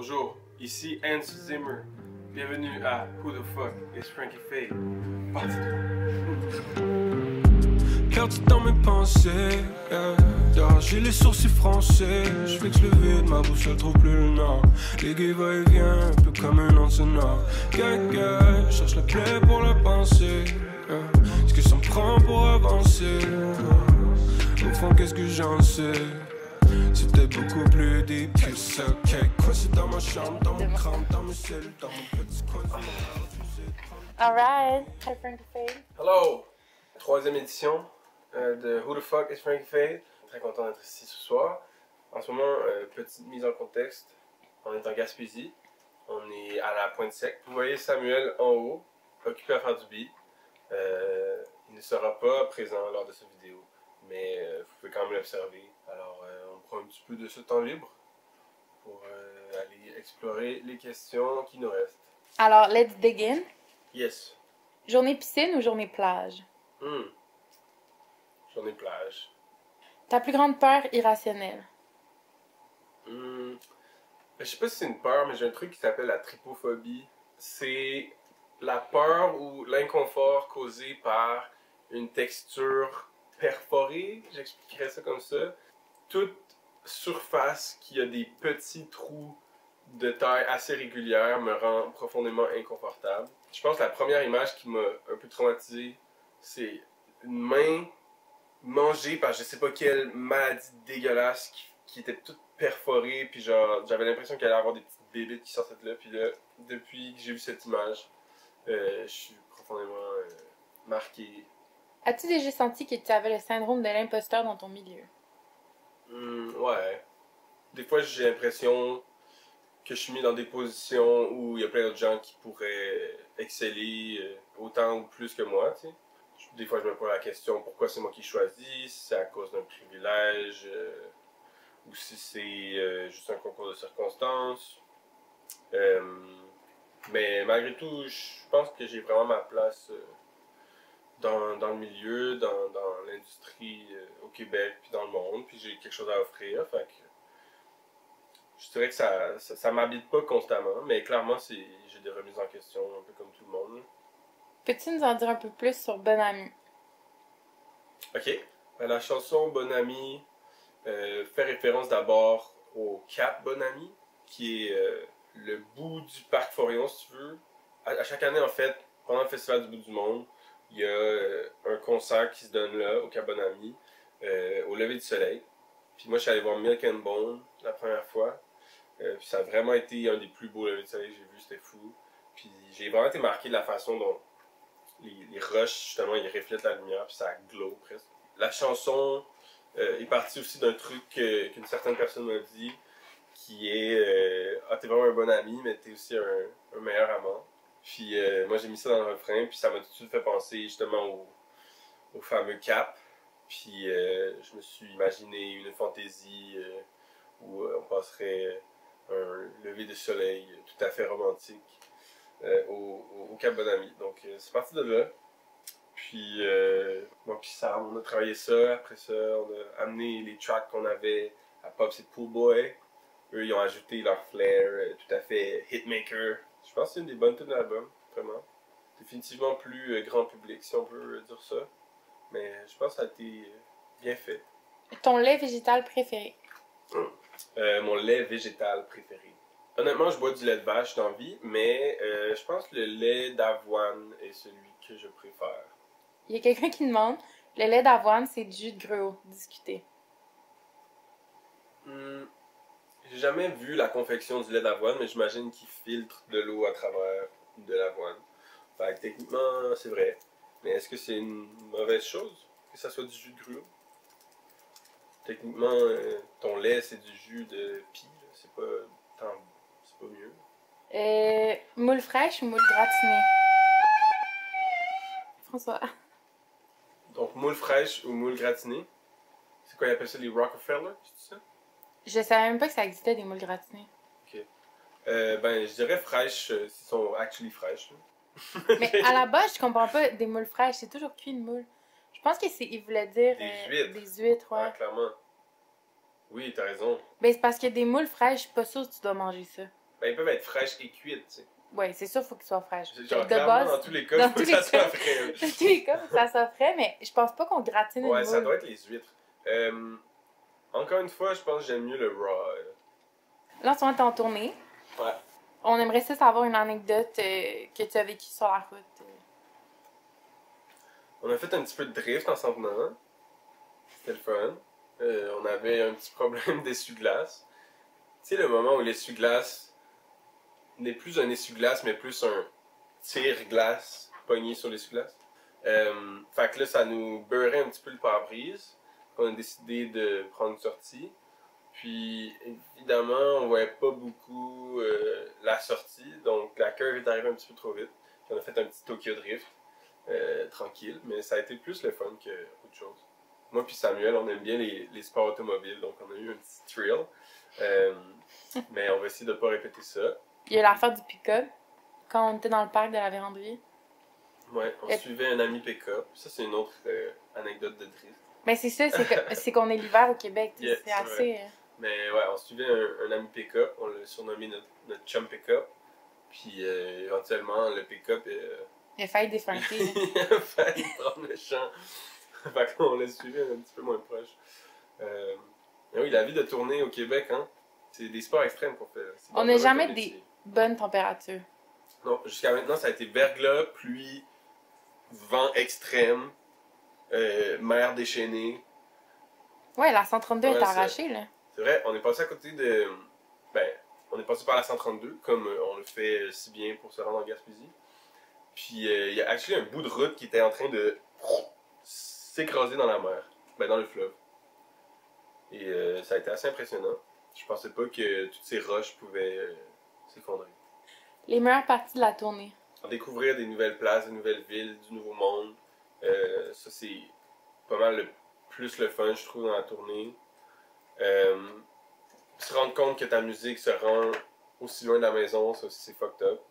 Bonjour, ici Hans Zimmer. Bienvenue à Who the Fuck is Frankie Faye. Perdu dans mes pensées, yeah. J'ai les sourcils français. Je fixe le vide, ma bouche elle trouve plus le nord. L'aiguille va et vient, un peu comme un entonnoir. Gaga, cherche la plaie pour la pensée, yeah. Ce que ça me prend pour avancer, yeah. Au fond, qu'est-ce que j'en sais? C'était beaucoup plus deep que ça. Quoi, c'est dans ma chambre, dans mon crâne, dans mes cellules, dans mon petit coin. Alright, hi Frankie Faye. Hello! Troisième édition de Who the Fuck is Frankie Faye. Très content d'être ici ce soir. En ce moment, petite mise en contexte. On est en Gaspésie. On est à la Pointe Sec. Vous voyez Samuel en haut, occupé à faire du beat. Il ne sera pas présent lors de cette vidéo, mais vous pouvez quand même l'observer. Alors, on prend un petit peu de ce temps libre pour aller explorer les questions qui nous restent. Alors, let's dig in. Yes. Journée piscine ou journée plage? Journée plage. Ta plus grande peur irrationnelle? Je sais pas si c'est une peur, mais j'ai un truc qui s'appelle la trypophobie. C'est la peur ou l'inconfort causé par une texture perforée, j'expliquerais ça comme ça. Toute surface qui a des petits trous de taille assez régulière me rend profondément inconfortable. Je pense que la première image qui m'a un peu traumatisé, c'est une main mangée par je sais pas quelle maladie dégueulasse qui était toute perforée, puis genre j'avais l'impression qu'elle allait avoir des petites bébites qui sortaient de là, puis là, depuis que j'ai vu cette image, je suis profondément marqué. As-tu déjà senti que tu avais le syndrome de l'imposteur dans ton milieu? Ouais. Des fois j'ai l'impression que je suis mis dans des positions où il y a plein d'autres gens qui pourraient exceller autant ou plus que moi, tu sais. Des fois, je me pose la question pourquoi c'est moi qui choisis, si c'est à cause d'un privilège ou si c'est juste un concours de circonstances. Mais malgré tout, je pense que j'ai vraiment ma place dans le milieu, dans l'industrie au Québec puis dans le monde, puis j'ai quelque chose à offrir. Fait que je dirais que ça m'habite pas constamment, mais clairement, j'ai des remises en question un peu comme tout le monde. Peux-tu nous en dire un peu plus sur Bonne Amie? Ok. La chanson Bonne Amie fait référence d'abord au Cap Bonne Amie, qui est le bout du parc Forion, si tu veux. À chaque année, en fait, pendant le Festival du bout du monde, il y a un concert qui se donne là, au Cap Bonne Amie, au lever du soleil. Puis moi, je suis allé voir Milk and Bone la première fois. Puis ça a vraiment été un des plus beaux levées de soleil que j'ai vu, c'était fou. Puis j'ai vraiment été marqué de la façon dont les roches, justement, ils reflètent la lumière, puis ça glow presque. La chanson est partie aussi d'un truc qu'une certaine personne m'a dit, qui est ah, t'es vraiment un bon ami, mais t'es aussi un meilleur amant. Puis moi, j'ai mis ça dans le refrain, puis ça m'a tout de suite fait penser justement au fameux Cap. Puis je me suis imaginé une fantaisie où on passerait un lever de soleil tout à fait romantique au Cap Bonami. Donc c'est parti de là. Puis moi puis Sam, on a travaillé ça. Après ça, on a amené les tracks qu'on avait à Pops et Pool Boy. Eux, ils ont ajouté leur flair tout à fait hitmaker. Je pense que c'est une des bonnes tunes de l'album, vraiment. Définitivement plus grand public, si on peut dire ça. Mais je pense que ça a été bien fait. Ton lait végétal préféré? Mon lait végétal préféré. Honnêtement, je bois du lait de vache dans la vie, mais je pense que le lait d'avoine est celui que je préfère. Il y a quelqu'un qui demande, le lait d'avoine, c'est du jus de gruau. Discuter. J'ai jamais vu la confection du lait d'avoine, mais j'imagine qu'il filtre de l'eau à travers de l'avoine. Fait que techniquement, c'est vrai. Mais est-ce que c'est une mauvaise chose que ça soit du jus de gruau? Techniquement, ton lait, c'est du jus de pie. C'est pas mieux. Moule fraîche ou moule gratinée? François. Donc, moule fraîche ou moule gratinée. C'est quoi, ils appellent ça les Rockefeller, c'est ça? Je savais même pas que ça existait des moules gratinées. Ok. Ben, je dirais fraîches, s'ils sont actually fraîches. Mais à la base, je comprends pas des moules fraîches. C'est toujours cuit une moule. Je pense que c'est, il voulait dire des huîtres, ouais. Ah, clairement. Oui, t'as raison. Ben, c'est parce que des moules fraîches, je suis pas sûre que tu dois manger ça. Ben, ils peuvent être fraîches et cuites, tu sais. Oui, c'est sûr, il faut qu'ils soient fraîches. Genre, De clairement, base, dans tous les cas, il faut que ça soit frais. dans tous les cas, ça soit frais, mais je pense pas qu'on gratine une Ouais, ça moule. doit être les huîtres. Encore une fois, je pense que j'aime mieux le raw. Là, en ce moment, t'es en tournée. Ouais. On aimerait ça savoir une anecdote que tu as vécue sur la route. On a fait un petit peu de drift en s'en venant. C'était le fun. On avait un petit problème d'essuie-glace. Tu sais, le moment où l'essuie-glace n'est plus un essuie-glace, mais plus un tire-glace pogné sur l'essuie-glace. Fait que là, ça nous beurrait un petit peu le pare-brise. On a décidé de prendre une sortie. Puis, évidemment, on voyait pas beaucoup la sortie. Donc, la curve est arrivée un petit peu trop vite. Puis on a fait un petit Tokyo Drift. Tranquille, mais ça a été plus le fun qu'autre chose. Moi puis Samuel, on aime bien les sports automobiles, donc on a eu un petit thrill. Mais on va essayer de ne pas répéter ça. Il y a l'affaire du pick-up, quand on était dans le parc de la Vérandrie. Ouais, on suivait un ami pick-up. Ça, c'est une autre anecdote de drift. Ben c'est ça, c'est qu'on est l'hiver au Québec, Yeah, c'est assez... Mais ouais, on suivait un ami pick-up, on l'a surnommé notre chum pick-up. Puis éventuellement, le pick-up... Il a failli défunker. Il a failli prendre le champ. Fait qu'on l'a suivi un petit peu moins proche. Mais oui, la vie de tournée au Québec, hein, c'est des sports extrêmes qu'on fait. On n'a jamais des bonnes températures. Non, jusqu'à maintenant, ça a été verglas, pluie, vent extrême, mer déchaînée. Ouais, la 132 est Ouais, arrachée, là. C'est vrai, on est passé à côté de... Ben, on est passé par la 132, comme on le fait si bien pour se rendre en Gaspésie. Puis il y a actually un bout de route qui était en train de s'écraser dans la mer, ben dans le fleuve. Et ça a été assez impressionnant. Je pensais pas que toutes ces roches pouvaient s'effondrer. Les meilleures parties de la tournée. Découvrir des nouvelles places, des nouvelles villes, du nouveau monde. Ça, c'est pas mal plus le fun, je trouve, dans la tournée. Se rendre compte que ta musique se rend aussi loin de la maison, ça aussi, c'est fucked up.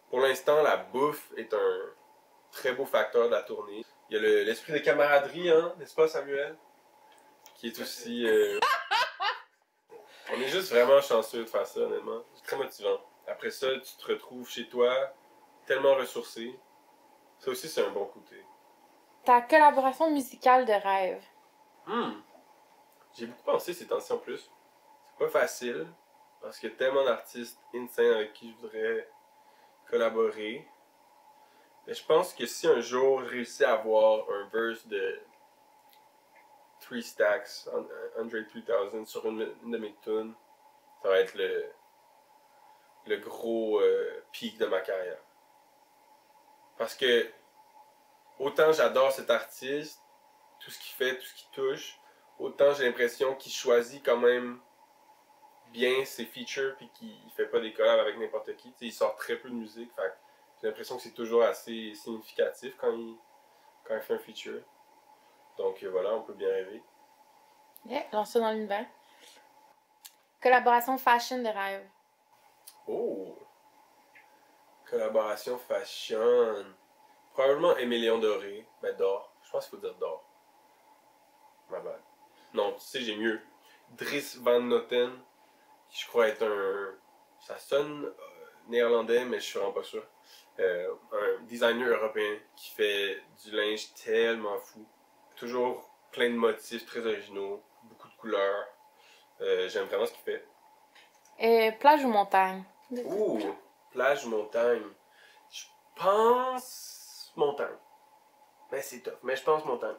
Pour l'instant, la bouffe est un très beau facteur de la tournée. Il y a l'esprit de camaraderie, hein, n'est-ce pas, Samuel? Qui est aussi... On est juste vraiment chanceux de faire ça, honnêtement. C'est très motivant. Après ça, tu te retrouves chez toi, tellement ressourcé. Ça aussi, c'est un bon côté. Ta collaboration musicale de rêve. J'ai beaucoup pensé ces temps-ci en plus. C'est pas facile, parce qu'il y a tellement d'artistes insane avec qui je voudrais collaborer. Mais je pense que si un jour je réussis à avoir un verse de 3 Stacks, Andre 3000 sur une de mes tunes, ça va être le gros pic de ma carrière. Parce que autant j'adore cet artiste, tout ce qu'il fait, tout ce qu'il touche, autant j'ai l'impression qu'il choisit quand même bien ses features puis qu'il fait pas des collabs avec n'importe qui. T'sais, il sort très peu de musique, fait j'ai l'impression que c'est toujours assez significatif quand il fait un feature. Donc voilà, on peut bien rêver. Yeah, lance ça dans l'univers. Collaboration fashion de rêve. Oh! Collaboration fashion. Probablement Émilion Doré. Ben d'or. Je pense qu'il faut dire d'or. Ma bad. Non, tu sais, j'ai mieux. Dries Van Noten, qui je crois est un... Ça sonne néerlandais, mais je suis vraiment pas sûr. Un designer européen qui fait du linge tellement fou. Toujours plein de motifs très originaux, beaucoup de couleurs. J'aime vraiment ce qu'il fait. Plage ou montagne? Ouh, plage ou montagne? Je pense montagne. Ben c'est tough, mais je pense montagne.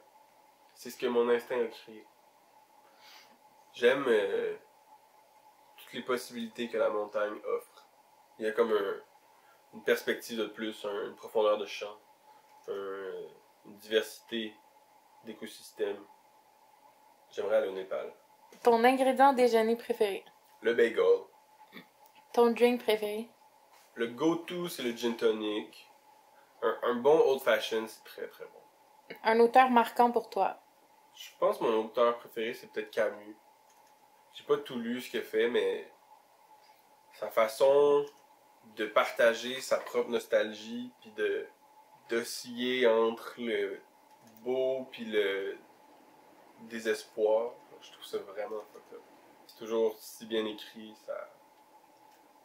C'est ce que mon instinct a créé. J'aime toutes les possibilités que la montagne offre. Il y a comme une perspective de plus, une profondeur de champ, une diversité d'écosystèmes. J'aimerais aller au Népal. Ton ingrédient déjeuner préféré? Le bagel. Ton drink préféré? Le go-to, c'est le gin tonic. Un bon old fashion, c'est très très bon. Un auteur marquant pour toi? Je pense que mon auteur préféré, c'est peut-être Camus. J'ai pas tout lu ce qu'il fait, mais sa façon de partager sa propre nostalgie, puis d'osciller entre le beau puis le désespoir, je trouve ça vraiment fucked up. C'est toujours si bien écrit,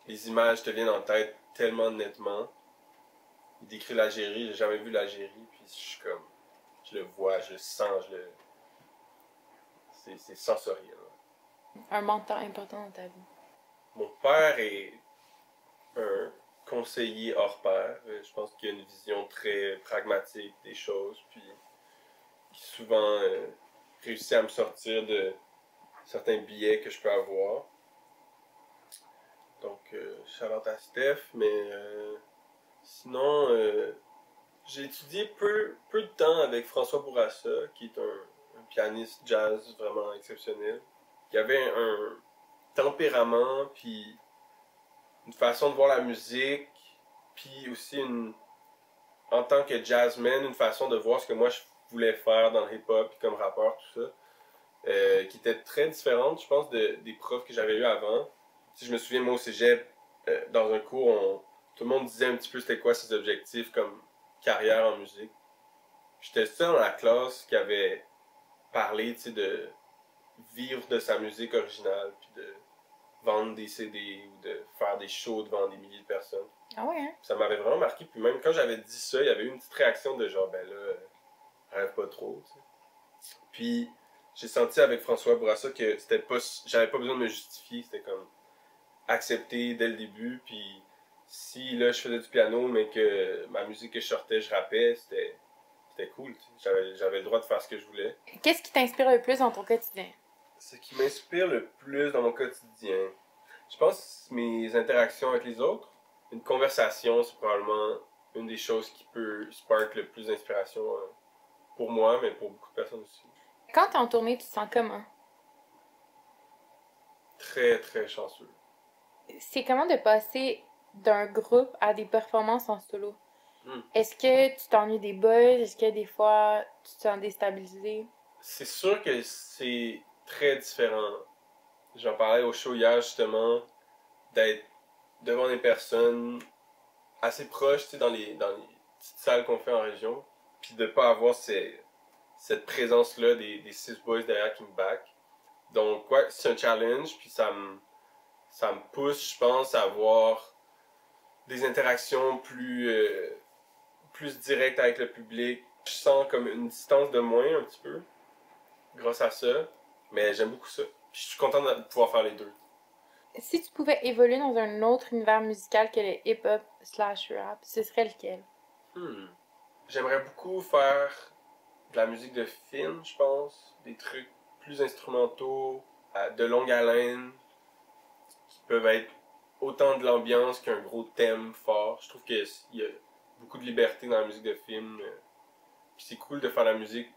les images te viennent en tête tellement nettement. Il décrit l'Algérie, j'ai jamais vu l'Algérie, puis je suis comme, je le vois, je le sens, c'est sensoriel. Un mentor important dans ta vie. Mon père est un conseiller hors pair. Je pense qu'il a une vision très pragmatique des choses, puis qui souvent réussit à me sortir de certains biais que je peux avoir. Donc, shout-out à Steph, mais sinon, j'ai étudié peu de temps avec François Bourassa, qui est un pianiste jazz vraiment exceptionnel. Il avait un tempérament, puis une façon de voir la musique, puis aussi en tant que jazzman, une façon de voir ce que moi je voulais faire dans le hip-hop, comme rappeur, tout ça, qui était très différente, je pense, des profs que j'avais eu avant. Si je me souviens, moi au cégep, dans un cours, tout le monde disait un petit peu c'était quoi ses objectifs comme carrière en musique. J'étais seul dans la classe qui avait parlé, tu sais, de vivre de sa musique originale, puis de vendre des CD ou de faire des shows devant des milliers de personnes. Ah ouais, hein? Ça m'avait vraiment marqué. Puis même quand j'avais dit ça, il y avait eu une petite réaction de genre, ben là, rêve pas trop, tu sais. Puis j'ai senti avec François Bourassa que c'était pas, j'avais pas besoin de me justifier, c'était comme accepté dès le début. Puis si là je faisais du piano, mais que ma musique que je sortais, je rappais, c'était cool, tu sais. J'avais le droit de faire ce que je voulais. Qu'est-ce qui t'inspire le plus dans ton quotidien? Ce qui m'inspire le plus dans mon quotidien, je pense mes interactions avec les autres. Une conversation, c'est probablement une des choses qui peut spark le plus d'inspiration pour moi, mais pour beaucoup de personnes aussi. Quand t'es en tournée, tu te sens comment? Très, très chanceux. C'est comment de passer d'un groupe à des performances en solo? Est-ce que tu t'ennuies des buzz? Est-ce que des fois, tu te sens déstabilisé? C'est sûr que c'est très différent. J'en parlais au show hier, justement, d'être devant des personnes assez proches, tu sais, dans les petites salles qu'on fait en région, puis de pas avoir cette présence-là des 6 boys derrière qui me back. Donc, ouais, c'est un challenge, puis ça me pousse, je pense, à avoir des interactions plus directes avec le public. Je sens comme une distance de moins, un petit peu, grâce à ça, mais j'aime beaucoup ça. Puis je suis content de pouvoir faire les deux. Si tu pouvais évoluer dans un autre univers musical que le hip-hop / rap, ce serait lequel? J'aimerais beaucoup faire de la musique de film, je pense. Des trucs plus instrumentaux, de longue haleine, qui peuvent être autant de l'ambiance qu'un gros thème fort. Je trouve qu'il y a beaucoup de liberté dans la musique de film. Puis c'est cool de faire la musique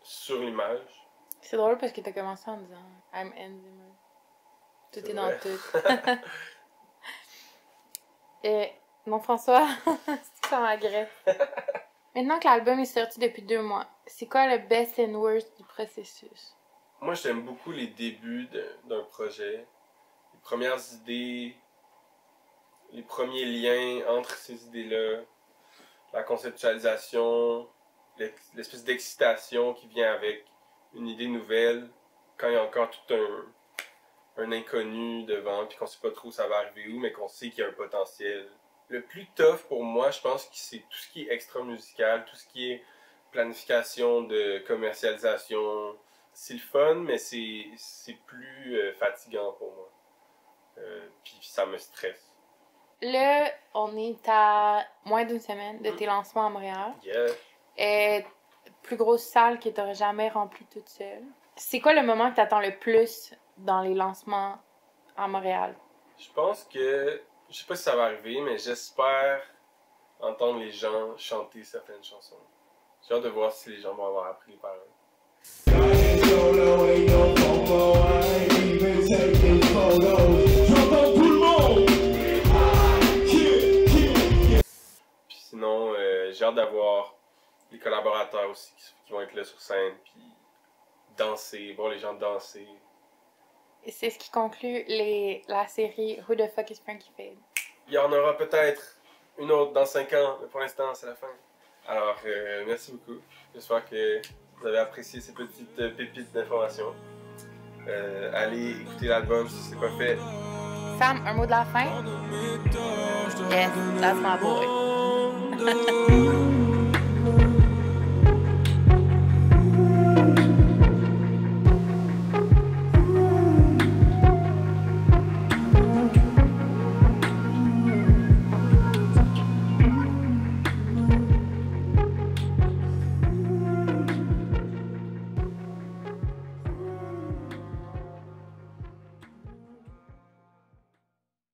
sur l'image. C'est drôle parce que t'as commencé en disant « I'm Hans Zimmer ». Tout est dans tout. Non, François, c'est que ça m'agresse. Maintenant que l'album est sorti depuis 2 mois, c'est quoi le best and worst du processus? Moi, j'aime beaucoup les débuts d'un projet. Les premières idées, les premiers liens entre ces idées-là, la conceptualisation, l'espèce d'excitation qui vient avec une idée nouvelle, quand il y a encore tout un inconnu devant, puis qu'on sait pas trop où ça va arriver où, mais qu'on sait qu'il y a un potentiel. Le plus tough pour moi, je pense que c'est tout ce qui est extra-musical, tout ce qui est planification de commercialisation. C'est le fun, mais c'est plus fatigant pour moi. Puis ça me stresse. Là, on est à moins d'1 semaine de tes lancements à Montréal. Yeah. Plus grosse salle que tu n'aurais jamais remplie toute seule. C'est quoi le moment que tu attends le plus dans les lancements à Montréal? Je pense que, je sais pas si ça va arriver, mais j'espère entendre les gens chanter certaines chansons. J'ai hâte de voir si les gens vont avoir appris les paroles. Puis sinon, j'ai hâte d'avoir les collaborateurs aussi qui vont être là sur scène, puis danser, voir les gens danser. Et c'est ce qui conclut la série Who the Fuck is Frankie Fade. Il y en aura peut-être une autre dans 5 ans, mais pour l'instant, c'est la fin. Alors, merci beaucoup. J'espère que vous avez apprécié ces petites pépites d'informations. Allez écouter l'album si c'est pas fait. Sam, un mot de la fin? Yes, that's my boy.